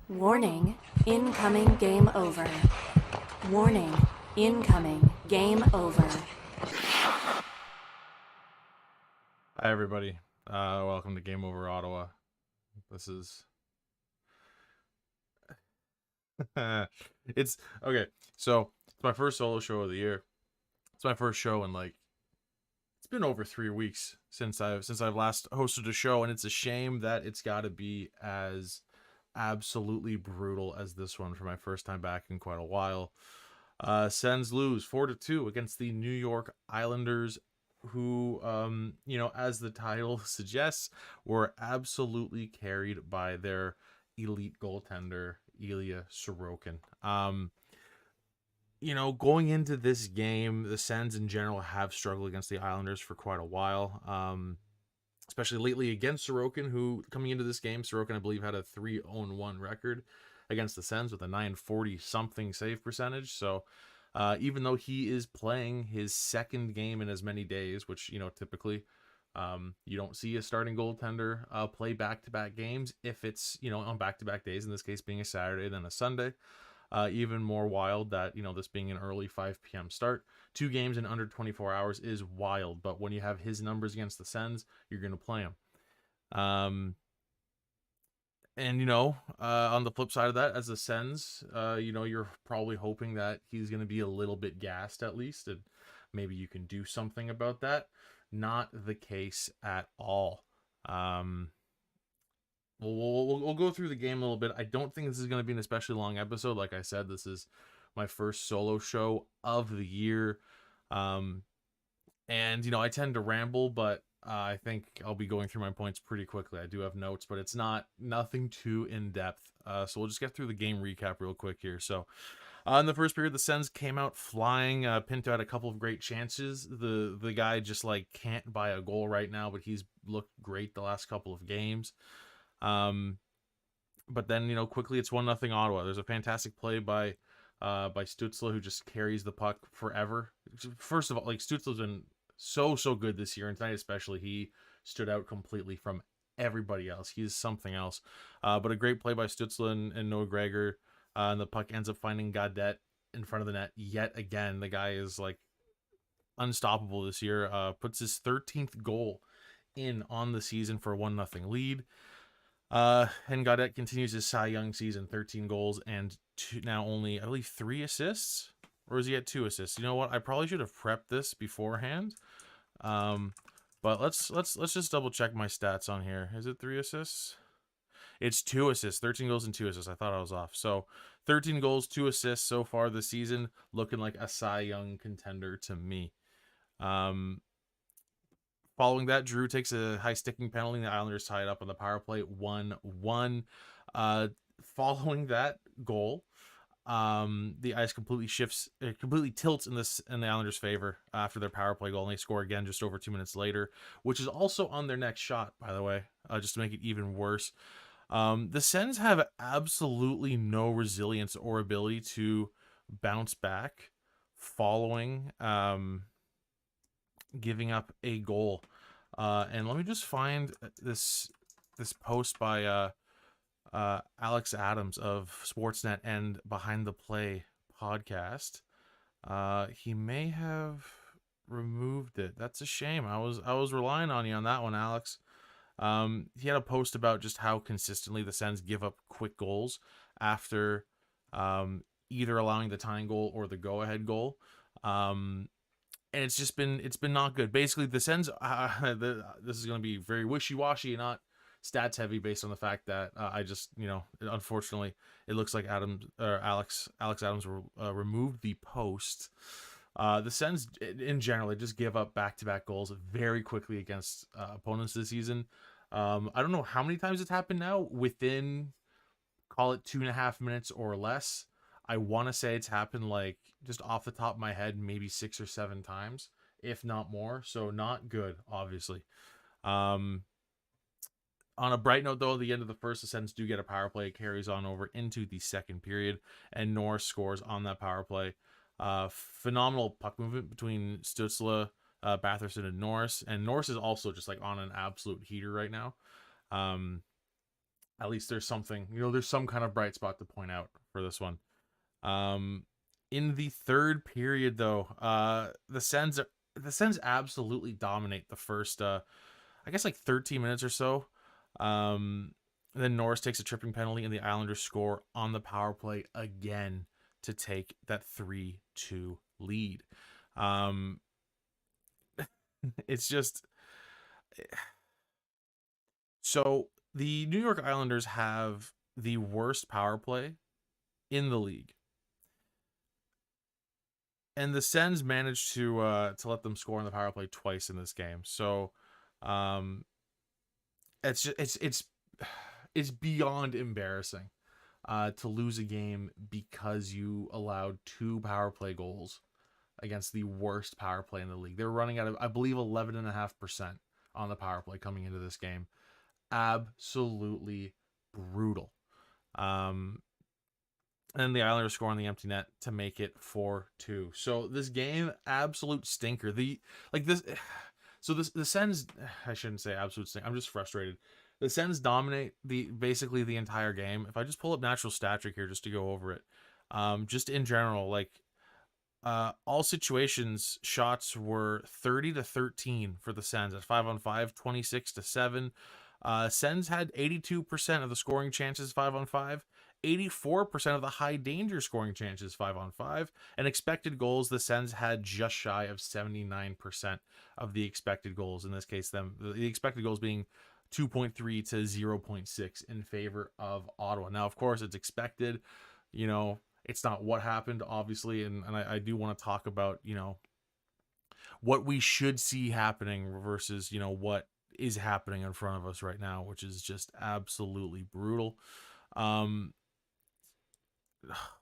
Warning, incoming game over. Warning, incoming game over. Hi, everybody. Welcome to Game Over Ottawa. This is... it's... Okay, so it's my first solo show of the year. It's my first show in, it's been over 3 weeks since I've last hosted a show, and it's a shame that it's got to be as absolutely brutal as this one for my first time back in quite a while. Sens lose 4-2 against the New York Islanders, who, as the title suggests, were absolutely carried by their elite goaltender, Ilya Sorokin. Going into this game, the Sens in general have struggled against the Islanders for quite a while. Especially lately against Sorokin, who coming into this game, Sorokin, I believe, had a 3-0-1 record against the Sens with a 940 something save percentage. So even though he is playing his second game in as many days, which, typically you don't see a starting goaltender play back-to-back games if it's, on back-to-back days, in this case being a Saturday then a Sunday. Even more wild that, this being an early 5 p.m. start. 2 games in under 24 hours is wild, but when you have his numbers against the Sens, you're going to play him. On the flip side of that, as the Sens, you're probably hoping that he's going to be a little bit gassed at least, and maybe you can do something about that. Not the case at all. We'll go through the game a little bit. I don't think this is going to be an especially long episode. Like I said, this is my first solo show of the year. I tend to ramble, but I think I'll be going through my points pretty quickly. I do have notes, but it's nothing too in-depth. So we'll just get through the game recap real quick here. So in the first period, the Sens came out flying. Pinto had a couple of great chances. The guy just can't buy a goal right now, but he's looked great the last couple of games. But then, quickly it's 1-0 Ottawa. There's a fantastic play by Stützle, who just carries the puck forever. First of all, Stützle's been so good this year, and tonight especially, he stood out completely from everybody else. He's something else. But a great play by Stützle and Noah Gregor, and the puck ends up finding Gaudette in front of the net yet again. The guy is unstoppable this year. Puts his 13th goal in on the season for a 1-0 lead. And Gaudette continues his Cy Young season, 13 goals and now only, I believe, 3 assists, or is he at 2 assists? You know what? I probably should have prepped this beforehand. But let's just double check my stats on here. Is it 3 assists? It's 2 assists, 13 goals and 2 assists. I thought I was off. So 13 goals, 2 assists so far this season, looking like a Cy Young contender to me. Following that, Drew takes a high sticking penalty. The Islanders tie it up on the power play, 1-1. Following that goal, the ice completely tilts in the Islanders' favor after their power play goal, and they score again just over 2 minutes later, which is also on their next shot, by the way, just to make it even worse. The Sens have absolutely no resilience or ability to bounce back following giving up a goal. And let me just find this post by Alex Adams of Sportsnet and Behind the Play podcast. He may have removed it. That's a shame. I was relying on you on that one, Alex. He had a post about just how consistently the Sens give up quick goals after either allowing the tying goal or the go-ahead goal. And it's been not good. Basically, the Sens, this is going to be very wishy-washy, not stats heavy, based on the fact that unfortunately, it looks like Alex Adams removed the post. The Sens, in general, they just give up back-to-back goals very quickly against opponents this season. I don't know how many times it's happened now, within, call it 2.5 minutes or less. I want to say it's happened, just off the top of my head, maybe 6 or 7 times, if not more. So not good, obviously. On a bright note, though, at the end of the first, the Sens do get a power play. It carries on over into the second period, and Norris scores on that power play. Phenomenal puck movement between Stützle, Batherson, and Norris. And Norris is also just on an absolute heater right now. at least there's something, there's some kind of bright spot to point out for this one. In the third period, though, the Sens absolutely dominate the first, I guess, like 13 minutes or so. Then Norris takes a tripping penalty, and the Islanders score on the power play again to take that 3-2 lead. It's just so the New York Islanders have the worst power play in the league, and the Sens managed to let them score on the power play twice in this game. So, it's just, it's beyond embarrassing to lose a game because you allowed 2 power play goals against the worst power play in the league. They're running out of, I believe, 11.5% on the power play coming into this game. Absolutely brutal. And the Islanders score on the empty net to make it 4-2. So this game, absolute stinker. The Sens, I shouldn't say absolute stinker. I'm just frustrated. The Sens dominate basically the entire game. If I just pull up natural stat trick here just to go over it, just in general, like all situations, shots were 30-13 for the Sens at 5-on-5, 26-7. Sens had 82% of the scoring chances 5-on-5, 84% of the high danger scoring chances 5-on-5, and expected goals, the Sens had just shy of 79% of the expected goals. In this case, the expected goals being 2.3 to 0.6 in favor of Ottawa. Now, of course, it's expected, it's not what happened, obviously, and I do want to talk about, what we should see happening versus, what is happening in front of us right now, which is just absolutely brutal.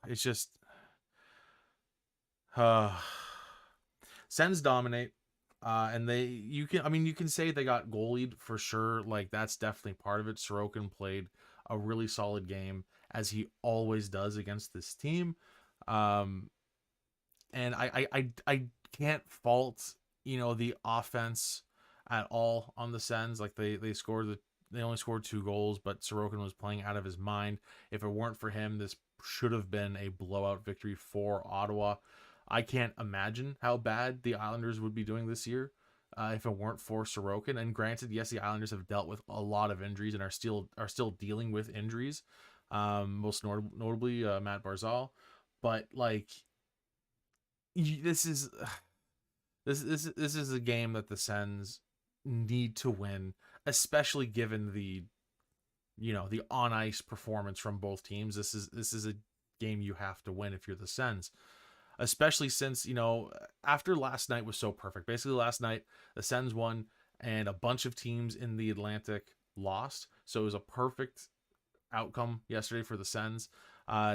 It's just Sens dominate, and you can say they got goalied for sure. Like, that's definitely part of it. Sorokin played a really solid game, as he always does against this team. And I can't fault the offense at all on the Sens. Like, they only scored 2 goals, but Sorokin was playing out of his mind. If it weren't for him, this should have been a blowout victory for Ottawa. I can't imagine how bad the Islanders would be doing this year if it weren't for Sorokin. And granted, yes, the Islanders have dealt with a lot of injuries and are still dealing with injuries, most notably Matt Barzal. But like, this is a game that the Sens need to win, especially given the on ice performance from both teams. This is a game you have to win if you're the Sens, especially since after last night was so perfect. Basically, last night the Sens won and a bunch of teams in the Atlantic lost, so it was a perfect outcome yesterday for the Sens.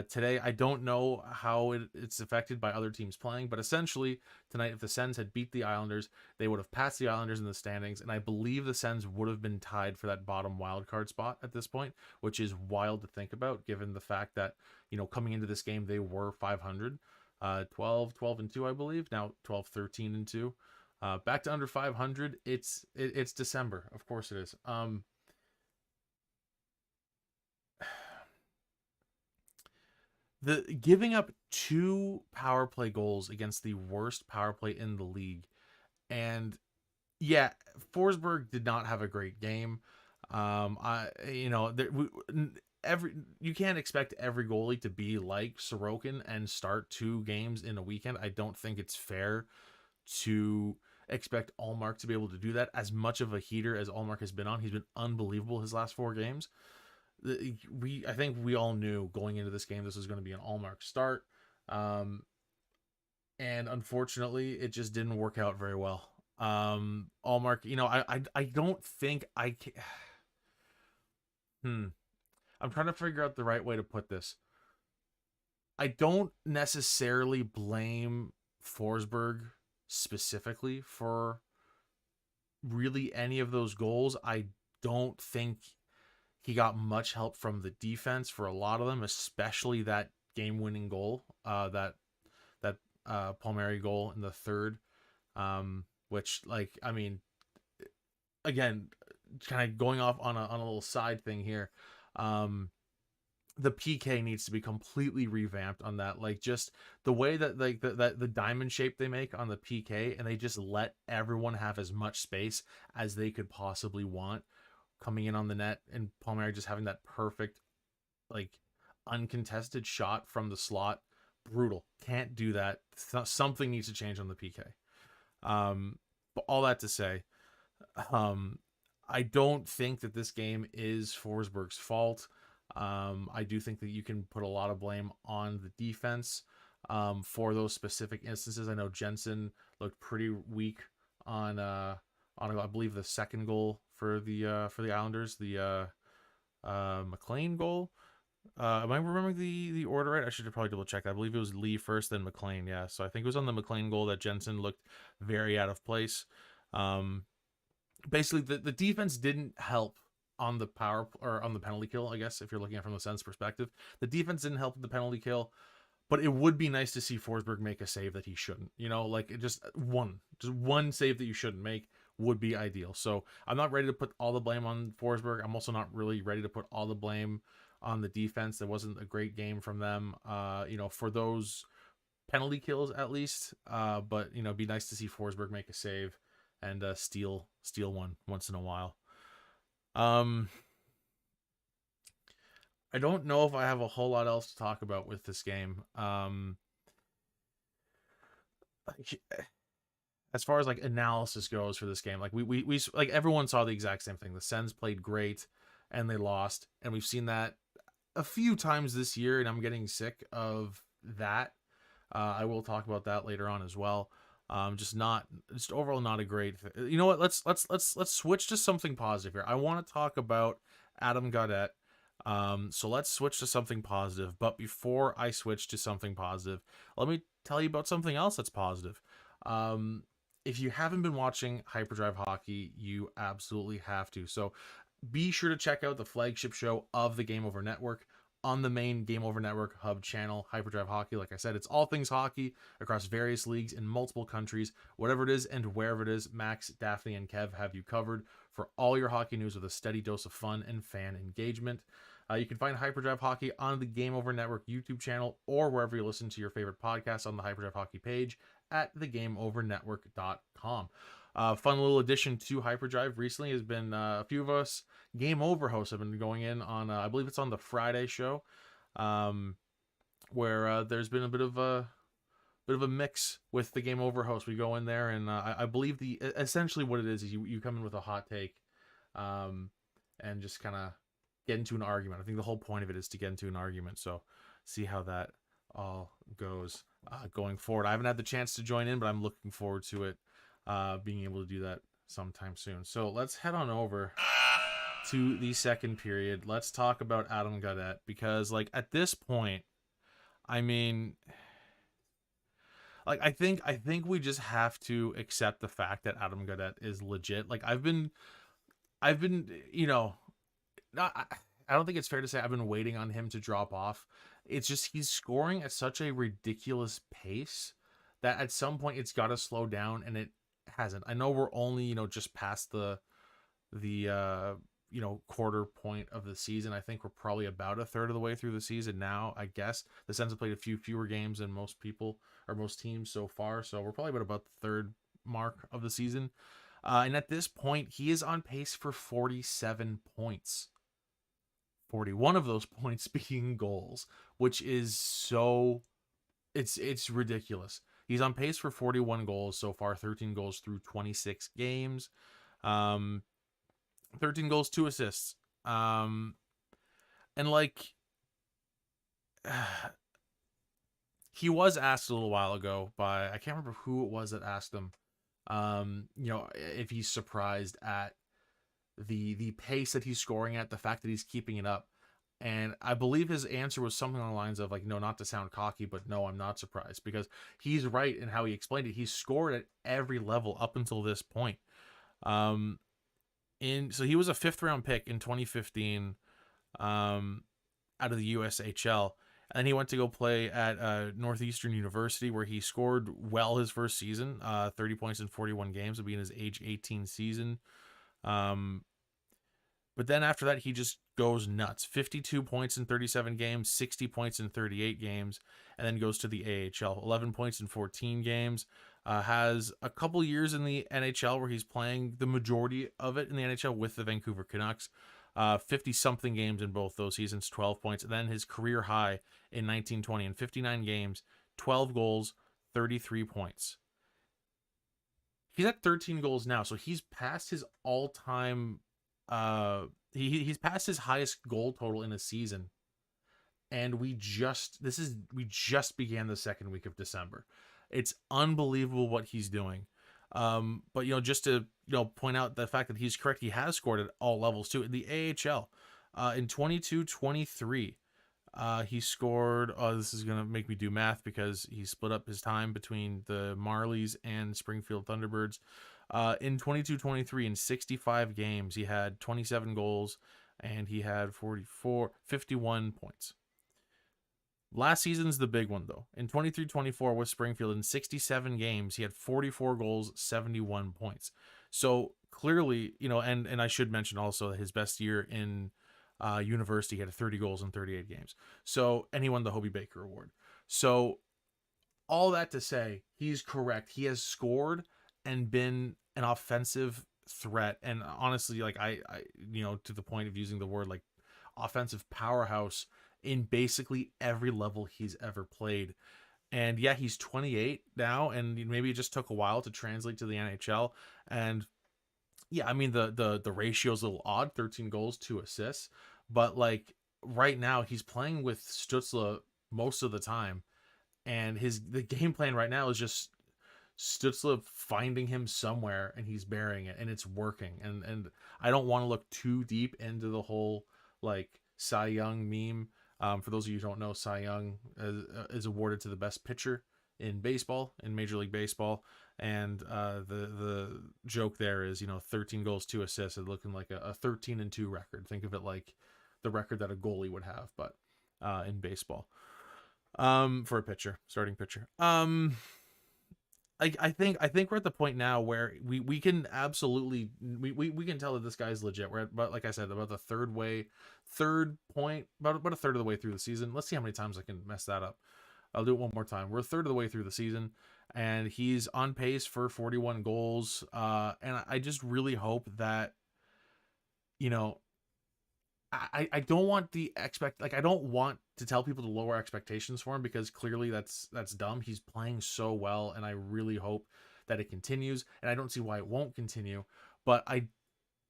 Today, I don't know how it's affected by other teams playing, but essentially tonight, if the Sens had beat the Islanders, they would have passed the Islanders in the standings, and I believe the Sens would have been tied for that bottom wildcard spot at this point, which is wild to think about, given the fact that coming into this game they were 500, 12-2, I believe, now 12-13-2, back to under 500. It's December, of course it is. The giving up 2 power play goals against the worst power play in the league, and yeah, Forsberg did not have a great game. You can't expect every goalie to be like Sorokin and start 2 games in a weekend. I don't think it's fair to expect Ullmark to be able to do that. As much of a heater as Ullmark has been on, he's been unbelievable his last 4 games. I think we all knew going into this game this was going to be an Ullmark start, and unfortunately it just didn't work out very well. Ullmark, I don't think I can. I'm trying to figure out the right way to put this. I don't necessarily blame Forsberg specifically for really any of those goals. I don't think he got much help from the defense for a lot of them, especially that game-winning goal, that Palmieri goal in the third, which, like, I mean, again, kind of going off on a little side thing here. The PK needs to be completely revamped on that. Like, just the way that, like, the diamond shape they make on the PK, and they just let everyone have as much space as they could possibly want coming in on the net, and Palmieri just having that perfect, like, uncontested shot from the slot. Brutal. Can't do that. Something needs to change on the PK. But all that to say, I don't think that this game is Forsberg's fault. I do think that you can put a lot of blame on the defense for those specific instances. I know Jensen looked pretty weak on I believe the second goal for the Islanders, the McLean goal. Am I remembering the order right? I should have probably double check. I believe it was Lee first, then McLean. Yeah, so I think it was on the McLean goal that Jensen looked very out of place. Basically, the defense didn't help on the power or on the penalty kill. I guess if you're looking at it from the Sens perspective, the defense didn't help with the penalty kill. But it would be nice to see Forsberg make a save that he shouldn't. You know, like just one save that you shouldn't make would be ideal. So I'm not ready to put all the blame on Forsberg. I'm also not really ready to put all the blame on the defense. There wasn't a great game from them, you know, for those penalty kills at least. But, you know, it'd be nice to see Forsberg make a save and steal one once in a while. I don't know if I have a whole lot else to talk about with this game. As far as like analysis goes for this game, like we like everyone saw the exact same thing. The Sens played great and they lost, and we've seen that a few times this year, and I'm getting sick of that. I will talk about that later on as well. Just overall not a great. You know what? Let's switch to something positive here. I want to talk about Adam Gaudette. So let's switch to something positive. But before I switch to something positive, let me tell you about something else that's positive. If you haven't been watching Hyperdrive Hockey, you absolutely have to. So be sure to check out the flagship show of the Game Over Network on the main Game Over Network hub channel, Hyperdrive Hockey. Like I said, it's all things hockey across various leagues in multiple countries. Whatever it is and wherever it is, Max, Daphne, and Kev have you covered for all your hockey news with a steady dose of fun and fan engagement. You can find Hyperdrive Hockey on the Game Over Network YouTube channel or wherever you listen to your favorite podcasts on the Hyperdrive Hockey page at thegameovernetwork.com. Fun little addition to Hyperdrive recently has been a few of us Game Over hosts have been going in on, I believe it's on the Friday show, where there's been a bit of a mix with the Game Over host. We go in there and I believe essentially what it is you come in with a hot take and just kind of get into an argument. I think the whole point of it is to get into an argument. So see how that all goes going forward. I haven't had the chance to join in, but I'm looking forward to it being able to do that sometime soon. So let's head on over to the second period. Let's talk about Adam Gaudette, because like at this point, I mean, like I think we just have to accept the fact that Adam Gaudette is legit. Like I've been, you know, I don't think it's fair to say I've been waiting on him to drop off. It's just he's scoring at such a ridiculous pace that at some point it's got to slow down, and it hasn't. I know we're only, you know, just past the you know, quarter point of the season. I think we're probably about a third of the way through the season now. I guess the Sens have played a few fewer games than most people or most teams so far, so we're probably about the third mark of the season. And at this point, he is on pace for 47 points. 41 of those points being goals, which is so it's ridiculous. He's on pace for 41 goals so far, 13 goals through 26 games. 13 goals, 2 assists. And like he was asked a little while ago by, I can't remember who it was that asked him, you know, if he's surprised at the pace that he's scoring at, the fact that he's keeping it up. And I believe his answer was something along the lines of like, no, not to sound cocky, but no, I'm not surprised, because he's right in how he explained it. He's scored at every level up until this point. So he was a 5th round pick in 2015 out of the USHL. And then he went to go play at Northeastern University, where he scored well his first season, 30 points in 41 games, would be in his age 18 season. But then after that, he just goes nuts. 52 points in 37 games, 60 points in 38 games, and then goes to the AHL. 11 points in 14 games. Has a couple years in the NHL where he's playing the majority of it in the NHL with the Vancouver Canucks. 50-something games in both those seasons, 12 points. And then his career high in 1920 in 59 games, 12 goals, 33 points. He's at 13 goals now, so he's past his all-time he's past his highest goal total in a season. And we just began the second week of December. It's unbelievable what he's doing. But just to point out the fact that he's correct, he has scored at all levels too. In the AHL, in 22-23, he scored. Oh, this is gonna make me do math because he split up his time between the Marlies and Springfield Thunderbirds. In 22-23, in 65 games, he had 27 goals and he had 51 points. Last season's the big one, though. In 23-24 with Springfield, in 67 games, he had 44 goals, 71 points. So clearly, and I should mention also that his best year in university, he had 30 goals in 38 games. So, and he won the Hobey Baker Award. So, all that to say, he's correct. He has scored and been an offensive threat. And honestly, like I to the point of using the word like offensive powerhouse in basically every level he's ever played. And yeah, he's 28 now, and maybe it just took a while to translate to the NHL. And yeah, I mean the ratio's a little odd, 13 goals, 2 assists, but like right now he's playing with Stützle most of the time, and the game plan right now is just Stützle finding him somewhere and he's burying it, and it's working. And I don't want to look too deep into the whole like Cy Young meme. For those of you who don't know, Cy Young is awarded to the best pitcher in baseball, in Major League Baseball. And the joke there is, 13 goals, 2 assists, and looking like a 13-2 record. Think of it like the record that a goalie would have, but in baseball, for a pitcher, starting pitcher. I think we're at the point now where we can absolutely we can tell that this guy's legit. We're at, but like I said, about a third of the way through the season. Let's see how many times I can mess that up. I'll do it one more time. We're a third of the way through the season, and he's on pace for 41 goals. And I just really hope that, I don't want I don't want to tell people to lower expectations for him, because clearly that's dumb. He's playing so well, and I really hope that it continues, and I don't see why it won't continue. But I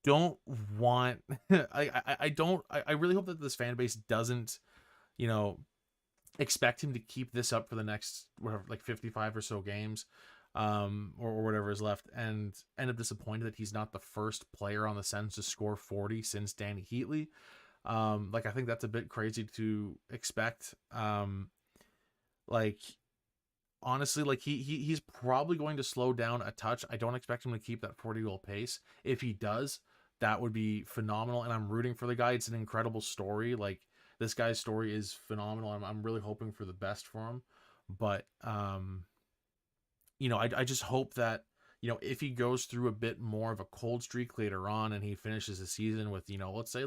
don't want I really hope that this fan base doesn't, expect him to keep this up for the next whatever, like 55 or so games, or whatever is left, and end up disappointed that he's not the first player on the Sens to score 40 since Danny Heatley. I think that's a bit crazy to expect. Honestly, like he's probably going to slow down a touch. I don't expect him to keep that 40 goal pace. If he does, that would be phenomenal, and I'm rooting for the guy. It's an incredible story. Like, this guy's story is phenomenal. I'm really hoping for the best for him, but I just hope that, if he goes through a bit more of a cold streak later on and he finishes the season with, let's say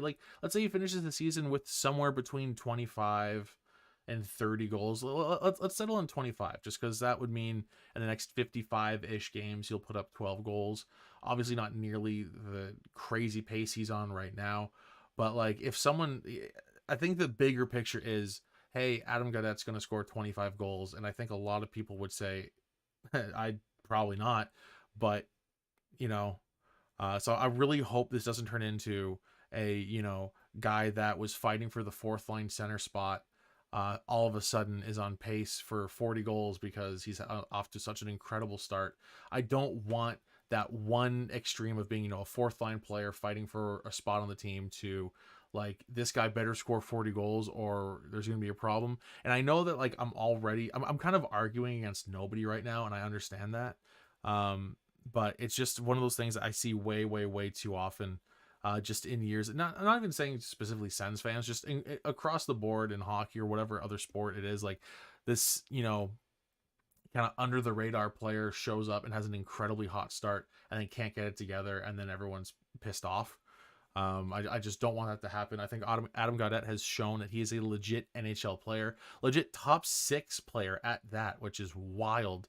he finishes the season with somewhere between 25 and 30 goals. Let's settle on 25, just because that would mean in the next 55-ish games, he'll put up 12 goals. Obviously not nearly the crazy pace he's on right now, but like I think the bigger picture is, hey, Adam Gaudette's going to score 25 goals. And I think a lot of people would say, I'd probably not, but so I really hope this doesn't turn into a, guy that was fighting for the fourth line center spot, all of a sudden is on pace for 40 goals because he's off to such an incredible start. I don't want that one extreme of being, a fourth line player fighting for a spot on the team to, like, this guy better score 40 goals or there's going to be a problem. And I know that, like, I'm kind of arguing against nobody right now, and I understand that. But it's just one of those things that I see way, way, way too often, just in years. I'm not even saying specifically Sens fans, just across the board in hockey or whatever other sport it is. Like, this, kind of under the radar player shows up and has an incredibly hot start and then can't get it together, and then everyone's pissed off. I just don't want that to happen. I think Adam Gaudette has shown that he is a legit NHL player, legit top 6 player at that, which is wild.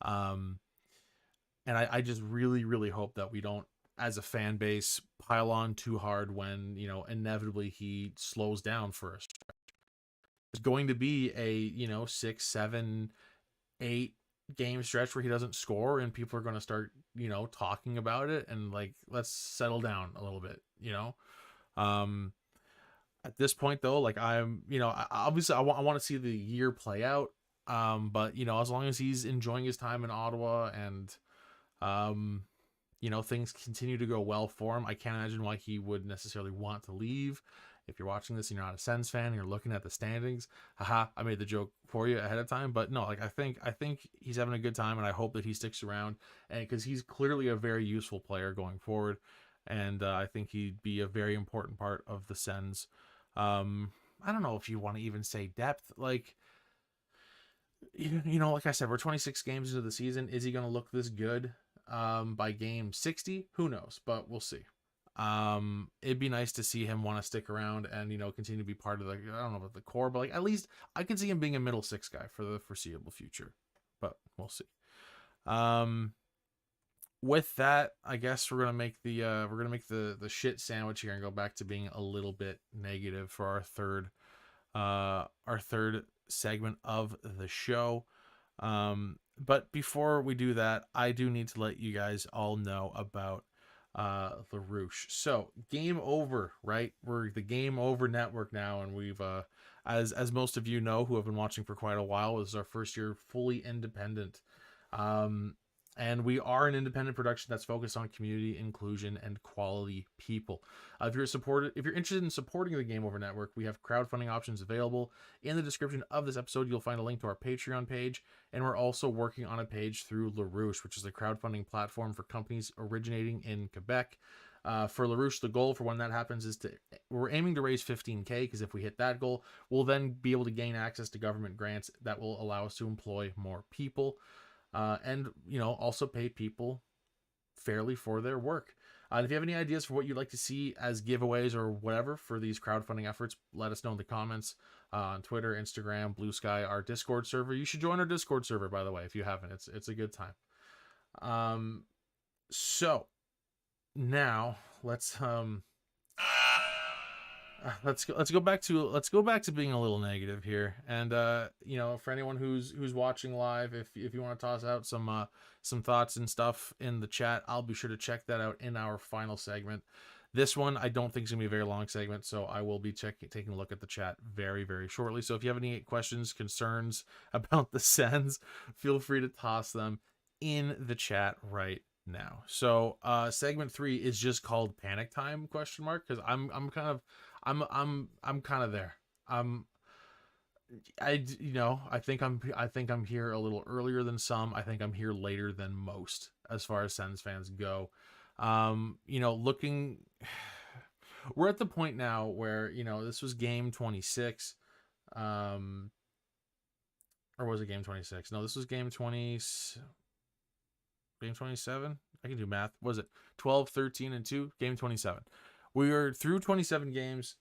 And I just really, really hope that we don't, as a fan base, pile on too hard when, inevitably he slows down for us. There's going to be a, 6, 7, 8 game stretch where he doesn't score, and people are going to start, talking about it, and like, let's settle down a little bit, at this point though, like I'm, obviously I want to see the year play out. But as long as he's enjoying his time in Ottawa and, things continue to go well for him, I can't imagine why he would necessarily want to leave. If you're watching this and you're not a Sens fan and you're looking at the standings, haha, I made the joke for you ahead of time. But no, like I think he's having a good time, and I hope that he sticks around, and because he's clearly a very useful player going forward, and I think he'd be a very important part of the Sens. I don't know if you want to even say depth, like, like I said, we're 26 games into the season. Is he going to look this good by game 60? Who knows, but we'll see. It'd be nice to see him want to stick around and, continue to be part of the, I don't know about the core, but like, at least I can see him being a middle 6 guy for the foreseeable future, but we'll see. With that, I guess we're going to make the shit sandwich here and go back to being a little bit negative for our third segment of the show. But before we do that, I do need to let you guys all know about LaRouche. So Game Over, right? We're the Game Over network now, and we've as most of you know who have been watching for quite a while, this is our first year fully independent. And we are an independent production that's focused on community inclusion and quality people. If you're interested in supporting the Game Over Network, we have crowdfunding options available. In the description of this episode, you'll find a link to our Patreon page, and we're also working on a page through LaRouche, which is a crowdfunding platform for companies originating in Quebec. For LaRouche, the goal for when that happens is we're aiming to raise $15,000, because if we hit that goal, we'll then be able to gain access to government grants that will allow us to employ more people. And also pay people fairly for their work. And if you have any ideas for what you'd like to see as giveaways or whatever for these crowdfunding efforts, let us know in the comments on Twitter, Instagram, Blue Sky, our Discord server. You should join our Discord server, by the way, if you haven't. It's a good time. So now let's go back to being a little negative here, and for anyone who's watching live, if you want to toss out some thoughts and stuff in the chat, I'll be sure to check that out in our final segment. This one I don't think is gonna be a very long segment, so I will be taking a look at the chat very, very shortly. So if you have any questions, concerns about the Sens, feel free to toss them in the chat right now. So segment 3 is just called Panic Time ? Because I'm kind of there. I think I'm here a little earlier than some. I think I'm here later than most as far as Sens fans go. We're at the point now where, this was game 26. Or was it game 26? No, this was game 20. Game 27? I can do math. Was it 12, 13, and 2? Game 27. We are through 27 games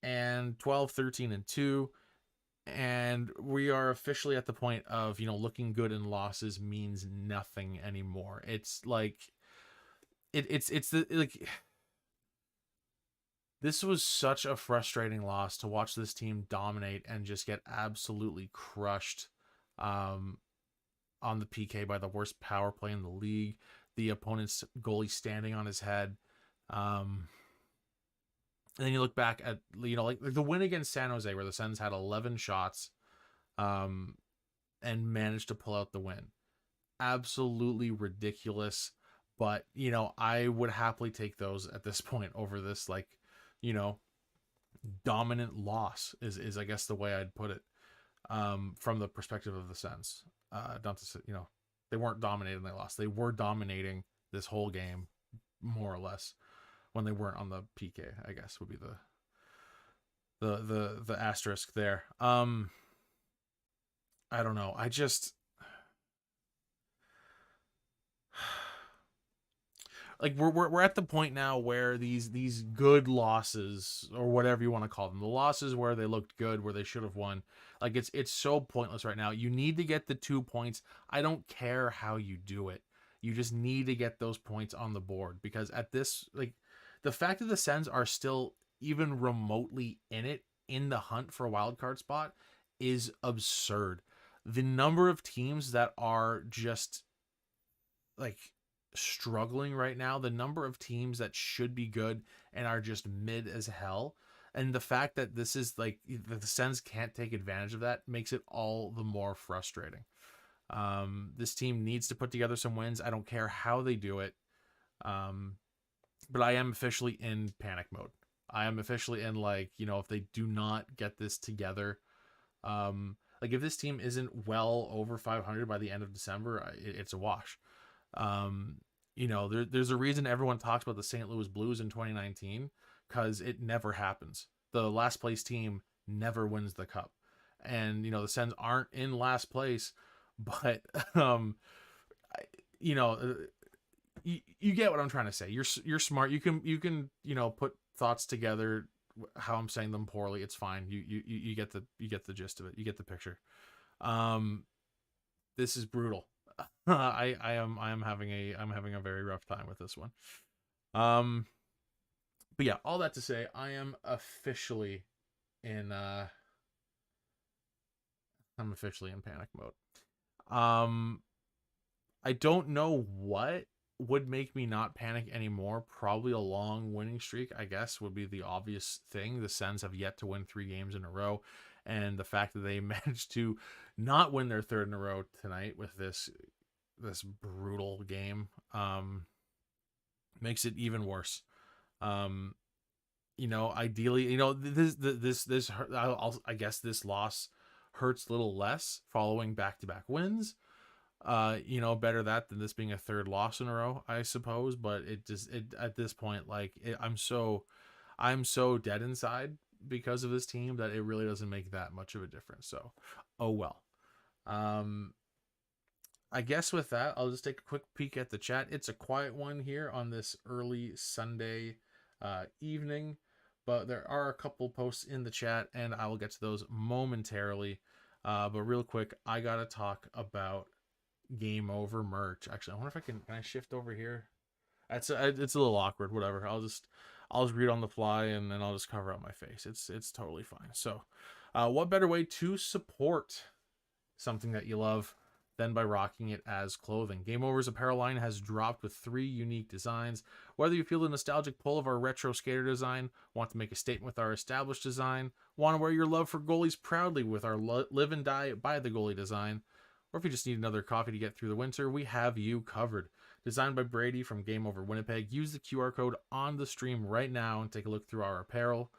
and 12, 13, and 2. And we are officially at the point of, looking good in losses means nothing anymore. It's like, this was such a frustrating loss to watch this team dominate and just get absolutely crushed on the PK by the worst power play in the league. The opponent's goalie standing on his head. And then you look back at, like the win against San Jose, where the Sens had 11 shots and managed to pull out the win. Absolutely ridiculous. But, I would happily take those at this point over this, dominant loss is I guess the way I'd put it, from the perspective of the Sens. Not to say, they weren't dominating, they lost. They were dominating this whole game, more or less, when they weren't on the PK, I guess would be the asterisk there. I don't know. like we're at the point now where these good losses, or whatever you want to call them, the losses where they looked good, where they should have won, like it's so pointless right now. You need to get the 2 points. I don't care how you do it. You just need to get those points on the board, because at this, like, the fact that the Sens are still even remotely in the hunt for a wild card spot is absurd. The number of teams that are just like struggling right now, the number of teams that should be good and are just mid as hell, and the fact that this is like the Sens can't take advantage of that makes it all the more frustrating. This team needs to put together some wins. I don't care how they do it. But I am officially in panic mode. I am officially in, like, if they do not get this together, like if this team isn't well over 500 by the end of December, it's a wash. There's a reason everyone talks about the St. Louis Blues in 2019, because it never happens. The last place team never wins the cup. And, the Sens aren't in last place, but, you get what I'm trying to say. You're smart. You can put thoughts together how I'm saying them poorly. It's fine. You get the gist of it. You get the picture. This is brutal. I'm having a very rough time with this one. But yeah, all that to say, I am officially in panic mode. I don't know what would make me not panic anymore. Probably a long winning streak, I guess, would be the obvious thing. The Sens have yet to win 3 games in a row, and the fact that they managed to not win their 3rd in a row tonight with this brutal game makes it even worse. Ideally, this I guess this loss hurts a little less following back-to-back wins. Better that than this being a 3rd loss in a row, I suppose. But it at this point, like, I'm so dead inside because of this team that it really doesn't make that much of a difference. So, oh well. I guess with that, I'll just take a quick peek at the chat. It's a quiet one here on this early Sunday evening, but there are a couple posts in the chat, and I will get to those momentarily. But real quick, I gotta talk about Game Over merch. Actually, I wonder if can I shift over here? It's a little awkward. Whatever. I'll just read on the fly, and then I'll just cover up my face. It's totally fine. So, what better way to support something that you love than by rocking it as clothing? Game Over's apparel line has dropped with 3 unique designs. Whether you feel the nostalgic pull of our retro skater design, want to make a statement with our established design, want to wear your love for goalies proudly with our live and die by the goalie design, or if you just need another coffee to get through the winter, we have you covered. Designed by Brady from Game Over Winnipeg, use the QR code on the stream right now and take a look through our apparel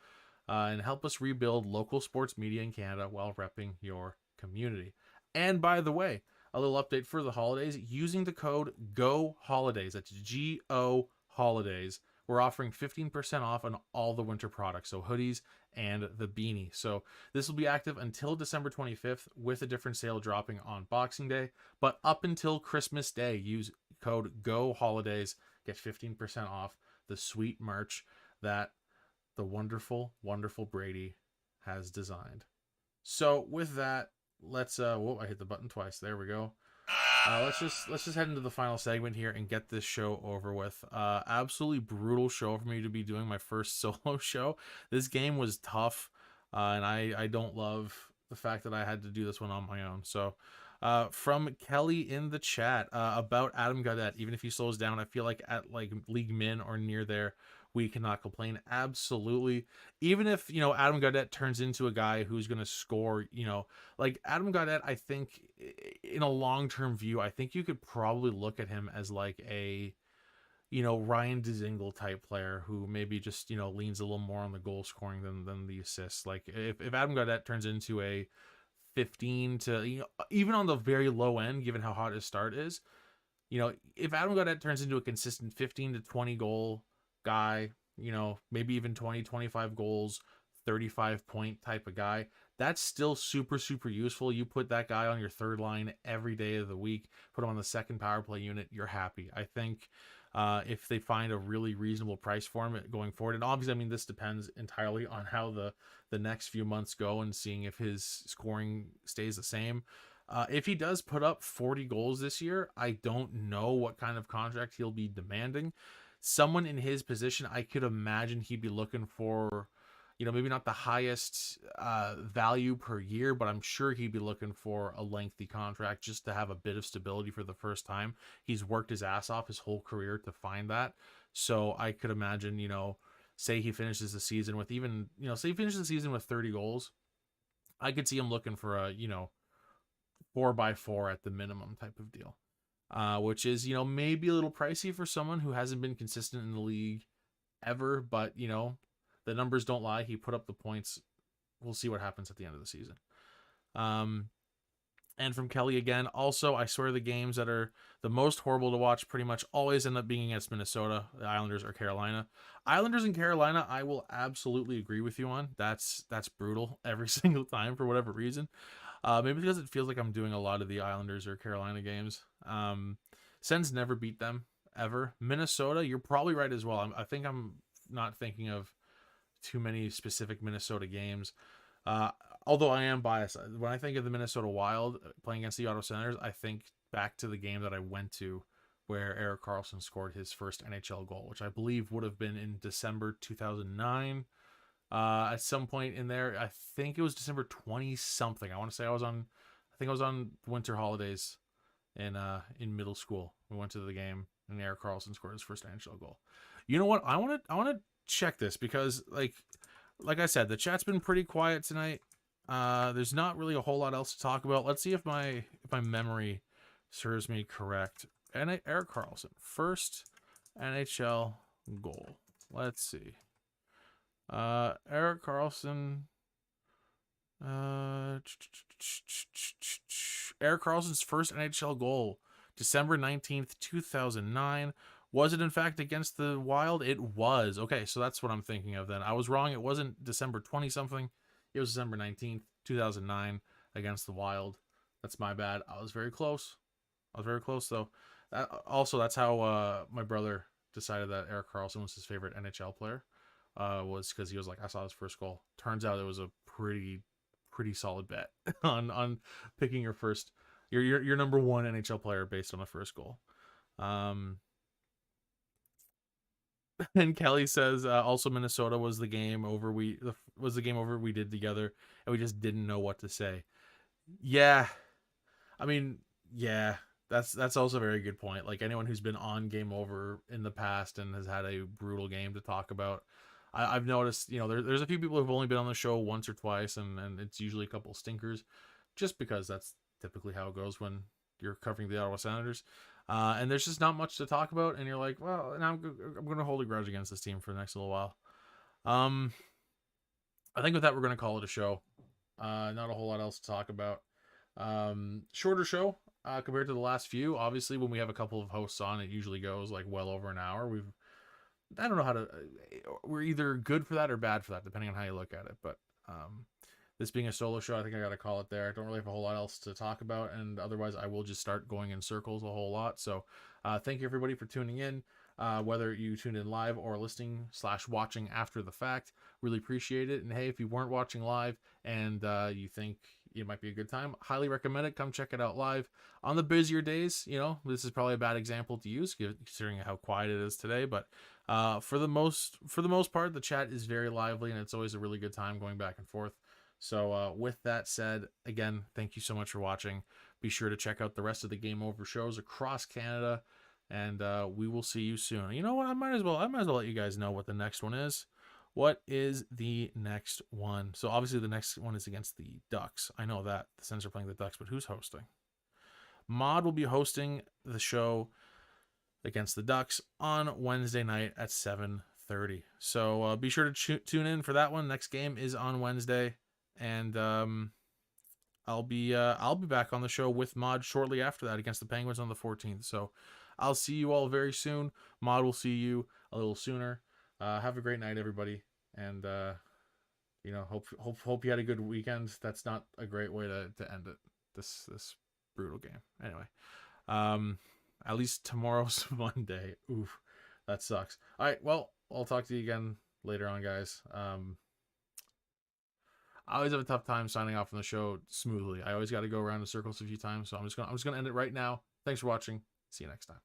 and help us rebuild local sports media in Canada while repping your community. And by the way, a little update for the holidays. Using the code GOHOLIDAYS, that's GO Holidays, we're offering 15% off on all the winter products, so hoodies and the beanie. So this will be active until December 25th with a different sale dropping on Boxing Day. But up until Christmas Day, use code GOHOLIDAYS, get 15% off the sweet merch that the wonderful, wonderful Brady has designed. So with that, let's whoa, I hit the button twice. There we go. Let's just head into the final segment here and get this show over with. Absolutely brutal show for me to be doing my first solo show. This game was tough, and I don't love the fact that I had to do this one on my own. So, from Kelly in the chat about Adam Gaudette, even if he slows down, I feel like at like league min or near there, we cannot complain. Absolutely. Even if, Adam Gaudette turns into a guy who's going to score, like Adam Gaudette, I think in a long-term view, I think you could probably look at him as like a, Ryan Dzingel type player who maybe just, leans a little more on the goal scoring than the assists. Like if Adam Gaudette turns into a 15 to, even on the very low end, given how hot his start is, if Adam Gaudette turns into a consistent 15 to 20 goal guy, maybe even 20, 25 goals, 35 point type of guy, that's still super, super useful. You put that guy on your 3rd line every day of the week, put him on the 2nd power play unit, you're happy. I think if they find a really reasonable price for him going forward. And obviously, I mean, this depends entirely on how the next few months go and seeing if his scoring stays the same. If he does put up 40 goals this year, I don't know what kind of contract he'll be demanding. Someone in his position, I could imagine he'd be looking for, maybe not the highest value per year, but I'm sure he'd be looking for a lengthy contract just to have a bit of stability for the first time. He's worked his ass off his whole career to find that. So I could imagine, say he finishes the season with even, say he finishes the season with 30 goals. I could see him looking for a, 4x4 at the minimum type of deal, which is, maybe a little pricey for someone who hasn't been consistent in the league ever, but, the numbers don't lie. He put up the points. We'll see what happens at the end of the season. And from Kelly again, also, I swear the games that are the most horrible to watch pretty much always end up being against Minnesota, the Islanders, or Carolina. Islanders and Carolina, I will absolutely agree with you on. That's brutal every single time for whatever reason. Maybe because it feels like I'm doing a lot of the Islanders or Carolina games. Sens never beat them, ever. Minnesota, you're probably right as well. I think I'm not thinking of too many specific Minnesota games. Although I am biased. When I think of the Minnesota Wild playing against the Ottawa Senators, I think back to the game that I went to where Erik Karlsson scored his first NHL goal, which I believe would have been in December 2009. At some point in there, I think it was December 20 something. I want to say I think I was on winter holidays in middle school. We went to the game and Erik Karlsson scored his first NHL goal. You know what? I want to check this because like I said, the chat's been pretty quiet tonight. There's not really a whole lot else to talk about. Let's see if my memory serves me correct. And Erik Karlsson, first NHL goal. Let's see. Erik Karlsson. Erik Karlsson's first NHL goal, December 19th, 2009. Was it in fact against the Wild? It was. Okay, so that's what I'm thinking of then. I was wrong. It wasn't December 20 something. It was December 19th, 2009 against the Wild. That's my bad. I was very close. Though. Also, that's how my brother decided that Erik Karlsson was his favorite NHL player. Was because he was like, I saw his first goal. Turns out it was a pretty solid bet on picking your number one NHL player based on the first goal. And Kelly says also Minnesota was the game over we did together, and we just didn't know what to say. Yeah, I mean, yeah, that's also a very good point. Like anyone who's been on Game Over in the past and has had a brutal game to talk about, I've noticed, there's a few people who've only been on the show once or twice, and it's usually a couple stinkers, just because that's typically how it goes when you're covering the Ottawa Senators. And there's just not much to talk about, and you're like, well, now I'm going to hold a grudge against this team for the next little while. I think with that, we're going to call it a show. Not a whole lot else to talk about. Shorter show compared to the last few. Obviously, when we have a couple of hosts on, it usually goes like well over an hour. I don't know how to. We're either good for that or bad for that, depending on how you look at it. But this being a solo show, I think I got to call it there. I don't really have a whole lot else to talk about, and otherwise I will just start going in circles a whole lot. So thank you everybody for tuning in, whether you tuned in live or listening / watching after the fact. Really appreciate it. And hey, if you weren't watching live and you think it might be a good time, highly recommend it. Come check it out live. On the busier days, this is probably a bad example to use considering how quiet it is today, but for the most part, the chat is very lively, and it's always a really good time going back and forth. So with that said, again, thank you so much for watching. Be sure to check out the rest of the Game Over shows across Canada, and we will see you soon. You know what? I might as well let you guys know what the next one is. What is the next one? So obviously the next one is against the Ducks. I know that the Sens are playing the Ducks, but who's hosting? Maude will be hosting the show against the Ducks on Wednesday night at 7:30. So be sure to tune in for that one. Next game is on Wednesday, and I'll be back on the show with Maude shortly after that against the Penguins on the 14th. So I'll see you all very soon. Maude will see you a little sooner. Have a great night, everybody, and hope you had a good weekend. That's not a great way to end it. This brutal game. Anyway, at least tomorrow's Monday. Oof. That sucks. All right, well, I'll talk to you again later on, guys. I always have a tough time signing off on the show smoothly. I always got to go around in circles a few times, so I'm just gonna end it right now. Thanks for watching. See you next time.